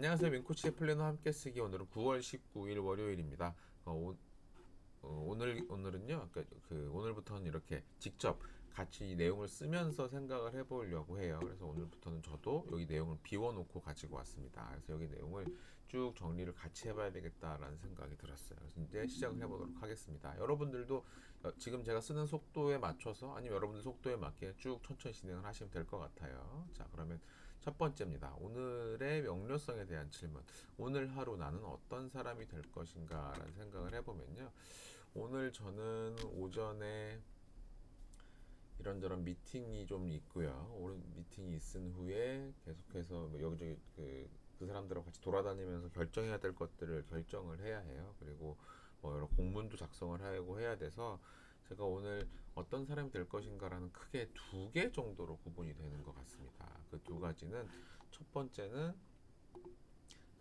안녕하세요. 민코치의 플래너 함께 쓰기. 오늘은 9월 19일 월요일입니다. 오늘은요. 오늘부터는 이렇게 직접 같이 이 내용을 쓰면서 생각을 해보려고 해요. 그래서 오늘부터는 저도 여기 내용을 비워놓고 가지고 왔습니다. 그래서 여기 내용을 쭉 정리를 같이 해봐야 되겠다라는 생각이 들었어요. 그래서 이제 시작을 해보도록 하겠습니다. 여러분들도 지금 제가 쓰는 속도에 맞춰서 아니면 여러분들 속도에 맞게 쭉 천천히 진행을 하시면 될 것 같아요. 자, 그러면 첫 번째입니다. 오늘의 명료성에 대한 질문. 오늘 하루 나는 어떤 사람이 될 것인가 라는 생각을 해보면요. 오늘 저는 오전에 이런저런 미팅이 좀 있고요. 오늘 미팅이 있은 후에 계속해서 뭐 여기저기 그 사람들하고 같이 돌아다니면서 결정해야 될 것들을 결정을 해야 해요. 그리고 뭐 여러 공문도 작성을 하고 해야 돼서 제가 오늘 어떤 사람이 될 것인가라는 크게 두 개 정도로 구분이 되는 것 같습니다. 그 두 가지는 첫 번째는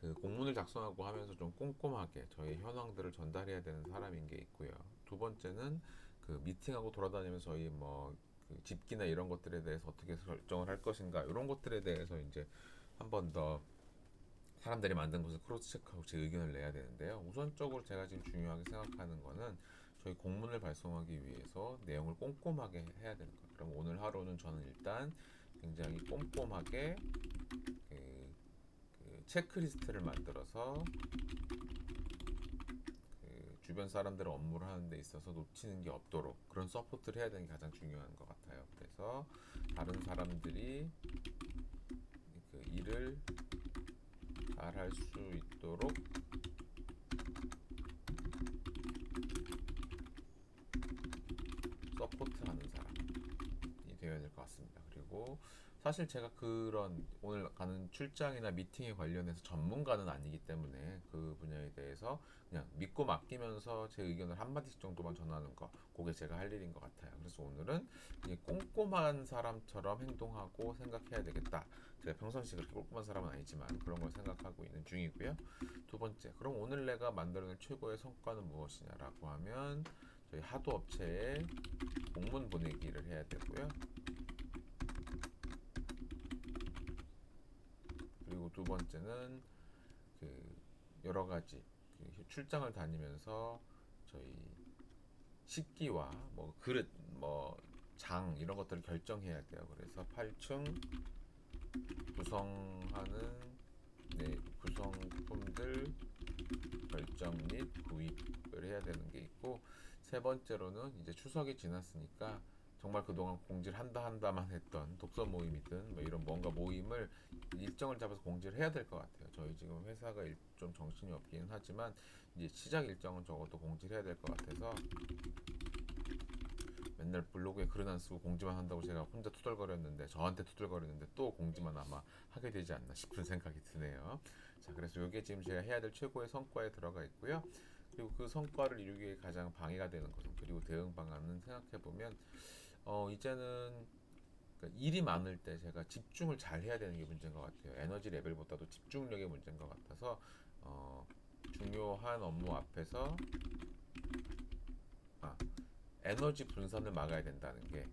그 공문을 작성하고 하면서 좀 꼼꼼하게 저희 현황들을 전달해야 되는 사람인 게 있고요. 두 번째는 그 미팅하고 돌아다니면서 저희 뭐그 집기나 이런 것들에 대해서 어떻게 결정을 할 것인가 이런 것들에 대해서 이제 한 번 더 사람들이 만든 것을 크로스 체크하고 제 의견을 내야 되는데요. 우선적으로 제가 지금 중요하게 생각하는 거는 저희 공문을 발송하기 위해서 내용을 꼼꼼하게 해야 되는 거예요. 그럼 오늘 하루는 저는 일단 굉장히 꼼꼼하게 그 체크리스트를 만들어서 그 주변 사람들의 업무를 하는 데 있어서 놓치는 게 없도록 그런 서포트를 해야 되는 게 가장 중요한 것 같아요. 그래서 다른 사람들이 그 일을 잘 할 수 있도록 서포트하는 사람이 되어야 될 것 같습니다. 그리고 사실 제가 그런 오늘 가는 출장이나 미팅에 관련해서 전문가는 아니기 때문에 그 분야에 대해서 그냥 믿고 맡기면서 제 의견을 한마디씩 정도만 전하는 거 그게 제가 할 일인 것 같아요. 그래서 오늘은 그냥 꼼꼼한 사람처럼 행동하고 생각해야 되겠다. 제가 평상시 그렇게 꼼꼼한 사람은 아니지만 그런 걸 생각하고 있는 중이고요. 두 번째, 그럼 오늘 내가 만들어낼 최고의 성과는 무엇이냐라고 하면 저희 하도 업체에 공문 보내기를 해야 되고요. 그리고 두 번째는 그 여러 가지 그 출장을 다니면서 저희 식기와 뭐 그릇 뭐 장 이런 것들을 결정해야 돼요. 그래서 8층 구성하는 네, 구성품들 결정 및 구입을 해야 되는 게 있고 세 번째로는 이제 추석이 지났으니까 정말 그동안 공지를 한다만 했던 독서 모임이든 뭐 이런 뭔가 모임을 일정을 잡아서 공지를 해야 될 것 같아요. 저희 지금 회사가 좀 정신이 없기는 하지만 이제 시작 일정은 적어도 공지를 해야 될 것 같아서 맨날 블로그에 글은 안 쓰고 공지만 한다고 제가 혼자 투덜거렸는데 저한테 투덜거렸는데 또 공지만 아마 하게 되지 않나 싶은 생각이 드네요. 자, 그래서 이게 지금 제가 해야 될 최고의 성과에 들어가 있고요. 그리고 그 성과를 이루기 위해 가장 방해가 되는 것은 그리고 대응 방안은 생각해 보면 이제는 그러니까 일이 많을 때 제가 집중을 잘 해야 되는 게 문제인 것 같아요. 에너지 레벨보다도 집중력의 문제인 것 같아서 어, 중요한 업무 앞에서 아, 에너지 분산을 막아야 된다는 게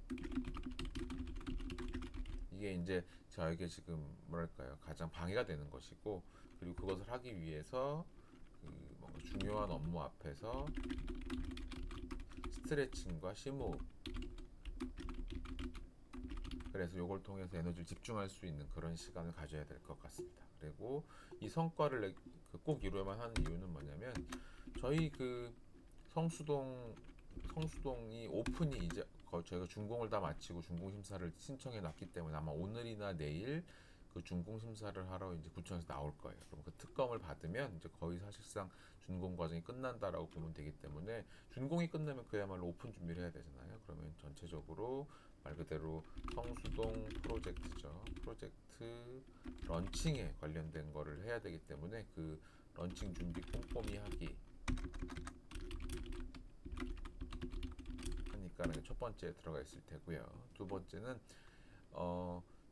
이게 이제 저에게 지금 뭐랄까요 가장 방해가 되는 것이고 그리고 그것을 하기 위해서 그 뭔가 중요한 업무 앞에서 스트레칭과 심호흡 그래서 이걸 통해서 에너지를 집중할 수 있는 그런 시간을 가져야 될 것 같습니다. 그리고 이 성과를 꼭 이루어야만 하는 이유는 뭐냐면 저희 그 성수동 성수동이 오픈이 이제 저희가 준공을 다 마치고 준공 심사를 신청해 놨기 때문에 아마 오늘이나 내일 그 준공 심사를 하러 이제 구청에서 나올 거예요. 그럼 그 특검을 받으면 이제 거의 사실상 준공 과정이 끝난다라고 보면 되기 때문에 준공이 끝나면 그야말로 오픈 준비를 해야 되잖아요. 그러면 전체적으로 말 그대로 성수동 프로젝트죠. 프로젝트 런칭에 관련된 거를 해야 되기 때문에 그 런칭 준비 꼼꼼히 하기 하니까는 첫 번째 들어가 있을 테고요. 두 번째는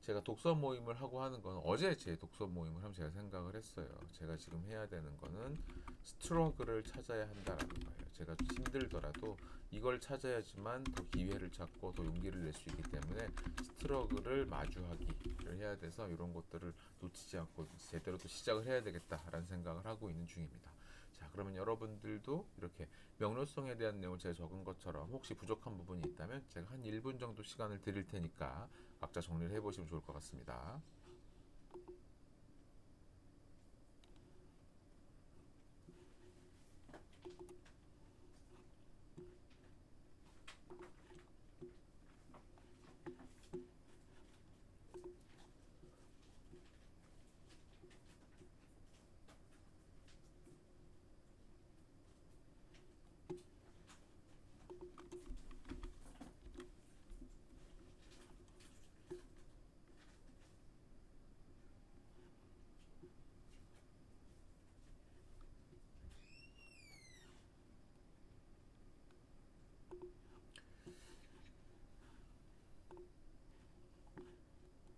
제가 독서 모임을 하고 하는 건 어제 제 독서 모임을 하면 제가 생각을 했어요. 제가 지금 해야 되는 거는 스트러글을 찾아야 한다라는 거예요. 제가 힘들더라도 이걸 찾아야지만 더 기회를 찾고 더 용기를 낼 수 있기 때문에 스트러글을 마주하기를 해야 돼서 이런 것들을 놓치지 않고 제대로 또 시작을 해야 되겠다라는 생각을 하고 있는 중입니다. 자, 그러면 여러분들도 이렇게 명료성에 대한 내용을 제가 적은 것처럼 혹시 부족한 부분이 있다면 제가 한 1분 정도 시간을 드릴 테니까 각자 정리를 해보시면 좋을 것 같습니다.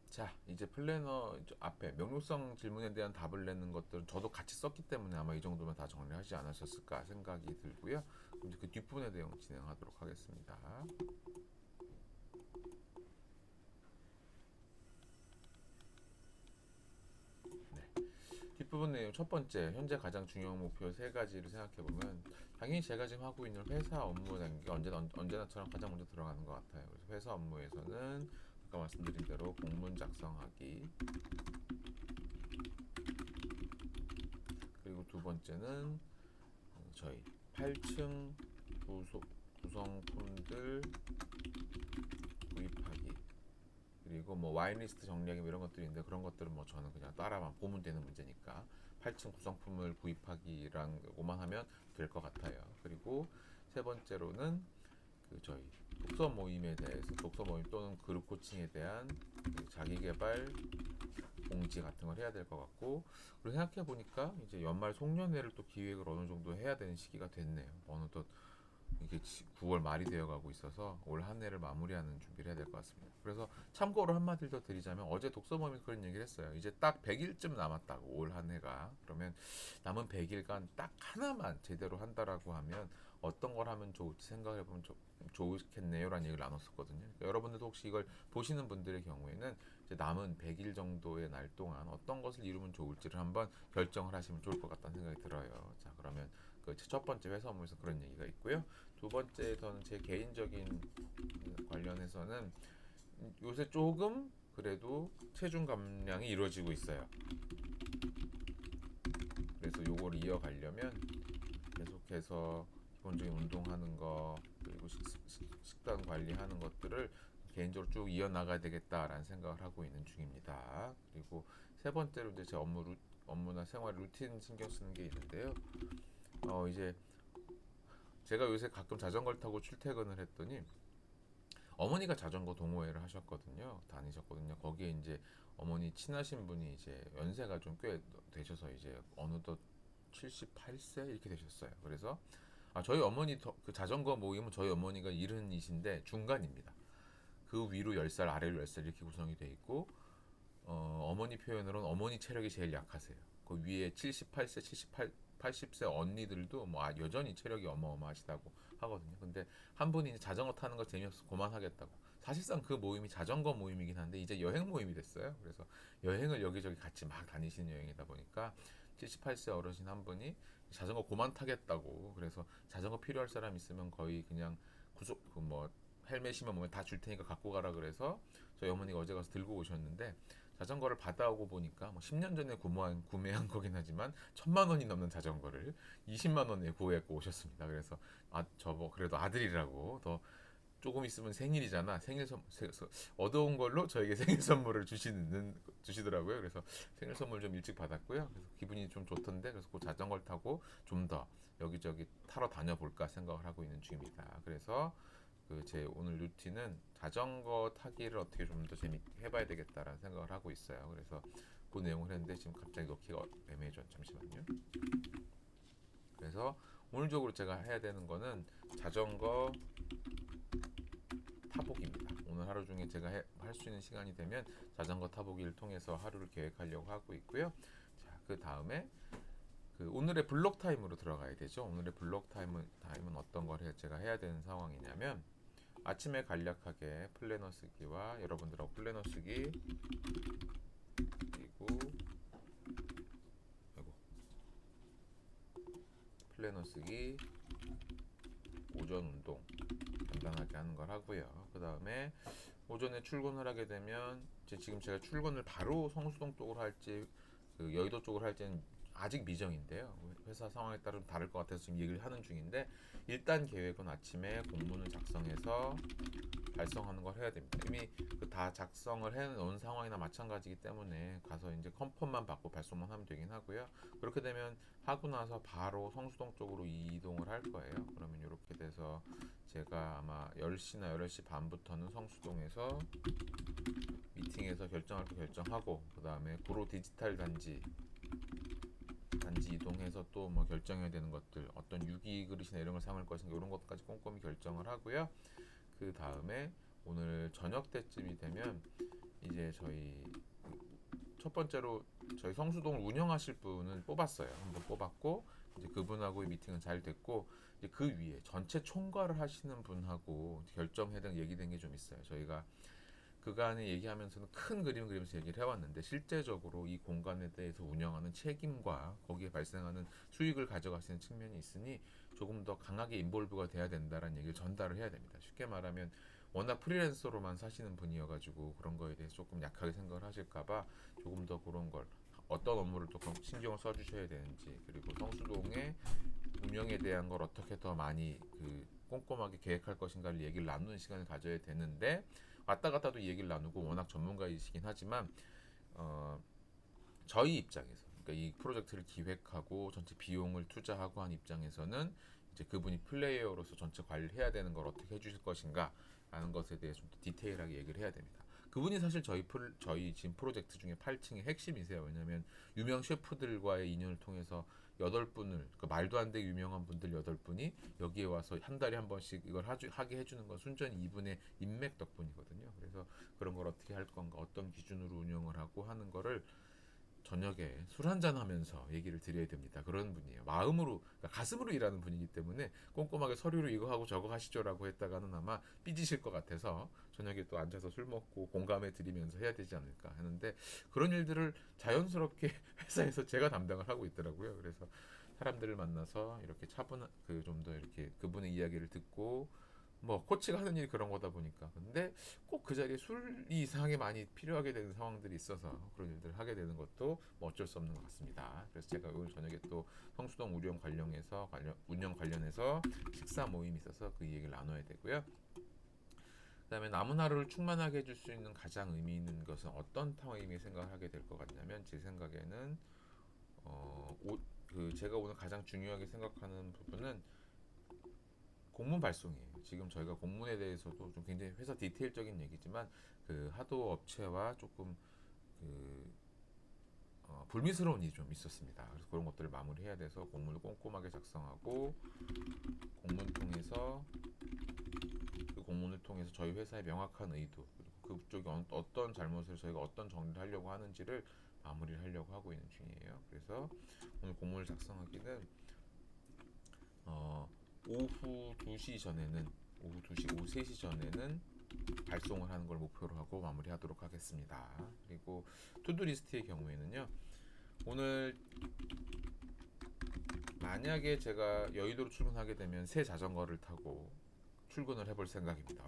자, 이제 플래너 앞에 명료성 질문에 대한 답을 내는 것들은 저도 같이 썼기 때문에 아마 이 정도면 다 정리하지 않으셨을까 생각이 들고요. 이제 그 뒷부분의 내용 진행하도록 하겠습니다. 네. 뒷부분 내용 첫 번째, 현재 가장 중요한 목표 세 가지를 생각해 보면 당연히 제가 지금 하고 있는 회사 업무라는 게 언제나처럼 가장 먼저 들어가는 것 같아요. 그래서 회사 업무에서는 아까 말씀드린 대로 공문 작성하기, 그리고 두 번째는 저희 8층 구성품들 구입하기, 그리고 뭐 와인리스트 정리하기 이런 것들이 있는데 그런 것들은 뭐 저는 그냥 따라만 보면 되는 문제니까 8층 구성품을 구입하기랑 오만 하면 될 것 같아요. 그리고 세 번째로는 그 저희 독서 모임에 대해서 독서 모임 또는 그룹 코칭에 대한 그 자기 개발 공지 같은 걸 해야 될 것 같고, 그리고 생각해 보니까 이제 연말 송년회를 또 기획을 어느 정도 해야 되는 시기가 됐네요. 어느덧 이게 9월 말이 되어가고 있어서 올 한 해를 마무리하는 준비를 해야 될 것 같습니다. 그래서 참고로 한마디 더 드리자면 어제 독서 모임에서 그런 얘기를 했어요. 이제 딱 100일쯤 남았다고 올 한 해가. 그러면 남은 100일간 딱 하나만 제대로 한다라고 하면 어떤 걸 하면 좋을지 생각해 보면 좋겠네요라는 얘기를 나눴었거든요. 그러니까 여러분들도 혹시 이걸 보시는 분들의 경우에는 이제 남은 100일 정도의 날 동안 어떤 것을 이루면 좋을지를 한번 결정을 하시면 좋을 것 같다는 생각이 들어요. 자, 그러면 그 첫 번째 회사 업무에서 그런 얘기가 있고요. 두 번째에서는 제 개인적인 관련해서는 요새 조금 그래도 체중 감량이 이루어지고 있어요. 그래서 요걸 이어가려면 계속해서 기본적인 운동하는 거 그리고 식단 관리하는 것들을 개인적으로 쭉 이어나가야 되겠다라는 생각을 하고 있는 중입니다. 그리고 세 번째로 이제 제 업무나 생활 루틴 신경 쓰는 게 있는데요. 이제 제가 요새 가끔 자전거를 타고 출퇴근을 했더니 어머니가 자전거 동호회를 하셨거든요. 다니셨거든요. 거기에 이제 어머니 친하신 분이 이제 연세가 좀 꽤 되셔서 이제 어느덧 78세 이렇게 되셨어요. 그래서 저희 어머니 그 자전거 모임은 저희 어머니가 70이신데 중간입니다. 그 위로 10살 아래로 10살 이렇게 구성이 돼 있고 어머니 표현으로는 어머니 체력이 제일 약하세요. 그 위에 78세, 80세 언니들도 뭐 여전히 체력이 어마어마하시다고 하거든요. 근데 한 분이 이제 자전거 타는 거 재미없어 그만하겠다고. 사실상 그 모임이 자전거 모임이긴 한데 이제 여행 모임이 됐어요. 그래서 여행을 여기저기 같이 막 다니시는 여행이다 보니까 78세 어르신 한 분이 자전거 그만 타겠다고. 그래서 자전거 필요할 사람 있으면 거의 그냥 구속 그뭐 헬멧이면 뭐다 줄 테니까 갖고 가라 그래서 저희 어머니가 어제 가서 들고 오셨는데 자전거를 받아오고 보니까 뭐 10년 전에 구매한 거긴 하지만 1,000만 원이 넘는 자전거를 20만 원에 구해고 오셨습니다. 그래서 저뭐 그래도 아들이라고 더 조금 있으면 생일이잖아. 얻어온 걸로 저에게 생일 선물을 주시더라고요. 그래서 생일 선물 좀 일찍 받았고요. 그래서 기분이 좀 좋던데 그래서 그 자전거를 타고 좀 더 여기저기 타러 다녀볼까 생각을 하고 있는 중입니다. 그래서 그 제 오늘 루틴은 자전거 타기를 어떻게 좀 더 재밌게 해봐야 되겠다라는 생각을 하고 있어요. 그래서 그 내용을 했는데 지금 갑자기 넣기가 애매해져. 잠시만요. 그래서 오늘적으로 제가 해야 되는 거는 자전거 타보기입니다. 오늘 하루 중에 제가 할 수 있는 시간이 되면 자전거 타보기를 통해서 하루를 계획하려고 하고 있고요. 자, 그 다음에 오늘의 블록 타임으로 들어가야 되죠. 오늘의 블록 타임은 어떤 걸 제가 해야 되는 상황이냐면, 아침에 간략하게 플래너 쓰기와 여러분들하고 플래너 쓰기, 그리고 아이고, 플래너 쓰기, 오전 운동 간단하게 하는 걸 하고요. 그 다음에 오전에 출근을 하게 되면 지금 제가 출근을 바로 성수동 쪽으로 할지 여의도 쪽으로 할지는 아직 미정인데요. 회사 상황에 따라 좀 다를 것 같아서 지금 얘기를 하는 중인데, 일단 계획은 아침에 공문을 작성해서 발송하는 걸 해야 됩니다. 이미 다 작성을 해놓은 상황이나 마찬가지이기 때문에 가서 이제 컨펌만 받고 발송만 하면 되긴 하고요. 그렇게 되면 하고 나서 바로 성수동 쪽으로 이동을 할 거예요. 그러면 이렇게 돼서 제가 아마 10시나 11시 반부터는 성수동에서 미팅에서 결정할 거 결정하고, 그 다음에 고로 디지털 단지 이동해서 또 뭐 결정해야 되는 것들, 어떤 유기 그릇이나 이런 걸 삼을 것인가 이런 것까지 꼼꼼히 결정을 하고요. 그 다음에 오늘 저녁 때쯤이 되면 이제 저희 첫 번째로 저희 성수동을 운영하실 분을 뽑았어요. 한번 뽑았고, 이제 그분하고의 미팅은 잘 됐고, 이제 그 위에 전체 총괄을 하시는 분하고 결정해야 되는 얘기된 게 좀 있어요. 저희가 그간에 얘기하면서는 큰 그림을 그리면서 얘기를 해왔는데, 실제적으로 이 공간에 대해서 운영하는 책임과 거기에 발생하는 수익을 가져가시는 측면이 있으니 조금 더 강하게 인볼브가 돼야 된다는 얘기를 전달을 해야 됩니다. 쉽게 말하면 워낙 프리랜서로만 사시는 분이어가지고 그런 거에 대해서 조금 약하게 생각을 하실까봐 조금 더 그런 걸, 어떤 업무를 또 신경을 써주셔야 되는지, 그리고 성수동의 운영에 대한 걸 어떻게 더 많이 꼼꼼하게 계획할 것인가를 얘기를 나누는 시간을 가져야 되는데, 왔다 갔다도 얘기를 나누고 워낙 전문가이시긴 하지만 저희 입장에서, 그러니까 이 프로젝트를 기획하고 전체 비용을 투자하고 한 입장에서는 이제 그분이 플레이어로서 전체 관리를 해야 되는 걸 어떻게 해주실 것인가 라는 것에 대해 좀 더 디테일하게 얘기를 해야 됩니다. 그분이 사실 저희 지금 프로젝트 중에 8층의 핵심이세요. 왜냐하면 유명 셰프들과의 인연을 통해서 8분을, 그러니까 말도 안 되게 유명한 분들 8분이 여기에 와서 한 달에 한 번씩 이걸 하게 해주는 건 순전히 이분의 인맥 덕분이거든요. 그래서 그런 걸 어떻게 할 건가, 어떤 기준으로 운영을 하고 하는 거를 저녁에 술 한잔 하면서 얘기를 드려야 됩니다. 그런 분이에요. 마음으로, 그러니까 가슴으로 일하는 분이기 때문에 꼼꼼하게 서류로 이거 하고 저거 하시죠라고 했다가는 아마 삐지실 것 같아서 저녁에 또 앉아서 술 먹고 공감해 드리면서 해야 되지 않을까 하는데, 그런 일들을 자연스럽게 회사에서 제가 담당을 하고 있더라고요. 그래서 사람들을 만나서 이렇게 차분, 좀 더 이렇게 그분의 이야기를 듣고, 뭐 코치가 하는 일이 그런 거다 보니까, 근데 꼭 그 자리에 술이 이상하게 많이 필요하게 되는 상황들이 있어서 그런 일들을 하게 되는 것도 뭐 어쩔 수 없는 것 같습니다. 그래서 제가 오늘 저녁에 또 성수동 운영 관련해서 식사 모임이 있어서 그 얘기를 나눠야 되고요. 그다음에 남은 하루를 충만하게 해줄 수 있는 가장 의미 있는 것은 어떤 타임이 생각을 하게 될 것 같냐면, 제 생각에는 제가 오늘 가장 중요하게 생각하는 부분은 공문 발송이에요. 지금 저희가 공문에 대해서도 좀 굉장히 회사 디테일적인 얘기지만 하도 업체와 조금 그 불미스러운 일이 좀 있었습니다. 그래서 그런 것들을 마무리해야 돼서 공문을 꼼꼼하게 작성하고, 공문 통해서 그 공문을 통해서 저희 회사의 명확한 의도, 그리고 그쪽이 어떤 잘못을 저희가 어떤 정리를 하려고 하는지를 마무리를 하려고 하고 있는 중이에요. 그래서 오늘 공문을 작성하기는 오후 2시 전에는, 오후 2시, 오후 3시 전에는 발송을 하는 걸 목표로 하고 마무리하도록 하겠습니다. 그리고 투두리스트의 경우에는요, 오늘 만약에 제가 여의도로 출근하게 되면 새 자전거를 타고 출근을 해볼 생각입니다.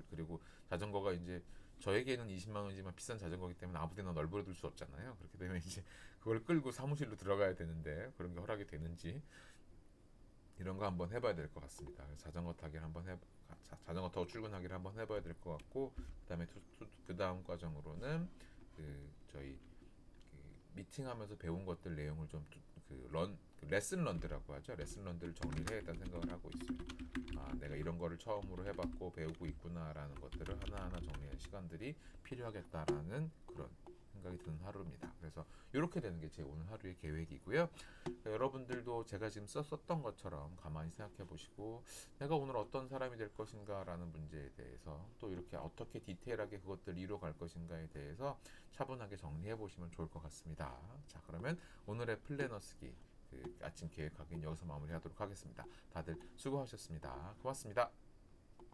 그리고 자전거가 이제 저에게는 20만 원이지만 비싼 자전거이기 때문에 아무데나 널브러들 수 없잖아요. 그렇게 되면 이제 그걸 끌고 사무실로 들어가야 되는데 그런 게 허락이 되는지 이런 거 한번 해봐야 될 것 같습니다. 자전거 타고 출근하기를 한번 해봐야 될 것 같고, 그다음에 그 다음 과정으로는 저희 미팅하면서 배운 것들 내용을 좀 레슨 런드라고 하죠. 레슨 런드를 정리를 해야겠다는 생각을 하고 있어요. 내가 이런 거를 처음으로 해봤고 배우고 있구나라는 것들을 하나하나 정리하는 시간들이 필요하겠다라는 그런 생각이 드는 하루입니다. 그래서 이렇게 되는 게 제 오늘 하루의 계획이고요. 그러니까 여러분들도 제가 지금 썼던 것처럼 가만히 생각해 보시고 내가 오늘 어떤 사람이 될 것인가라는 문제에 대해서 또 이렇게 어떻게 디테일하게 그것들을 이루어갈 것인가에 대해서 차분하게 정리해 보시면 좋을 것 같습니다. 자, 그러면 오늘의 플래너 쓰기 아침 계획하기는 여기서 마무리하도록 하겠습니다. 다들 수고하셨습니다. 고맙습니다.